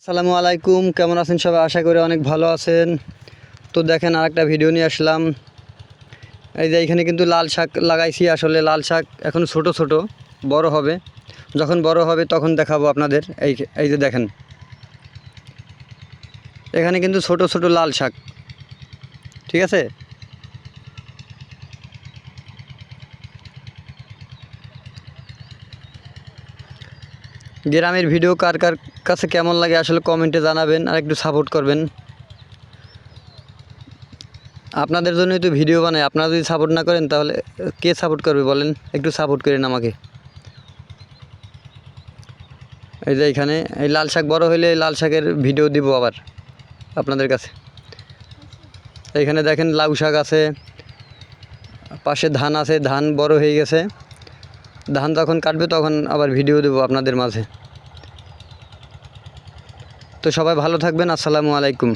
আসসালামু আলাইকুম, কেমন আছেন সবাই? আশা করি অনেক ভালো আছেন। তো দেখেন আরেকটা ভিডিও নিয়ে আসলাম। এই যে এইখানে কিন্তু লাল শাক লাগাইছি। আসলে লাল শাক এখন ছোট ছোট, বড় হবে। যখন বড় হবে তখন দেখাবো আপনাদের। এই যে দেখেন, এখানে কিন্তু ছোট ছোট লাল শাক, ঠিক আছে। গ্রামের ভিডিও কার কার কাছে কেমন লাগে আসলে কমেন্টে জানাবেন, আর একটু সাপোর্ট করবেন। আপনাদের জন্যই তো ভিডিও বানাই। আপনারা যদি সাপোর্ট না করেন তাহলে কে সাপোর্ট করবে বলেন? একটু সাপোর্ট করেন আমাকে। এই যে এইখানে এই লাল শাক বড় হলে লাল শাকের ভিডিও দিব আবার আপনাদের কাছে। এইখানে দেখেন লাউ শাক আছে, পাশে ধান আছে, ধান বড় হয়ে গেছে। ধান যখন কাটবে তখন আবার ভিডিও দেব আপনাদের মাঝে। তো সবাই ভালো থাকবেন। আসসালামু আলাইকুম।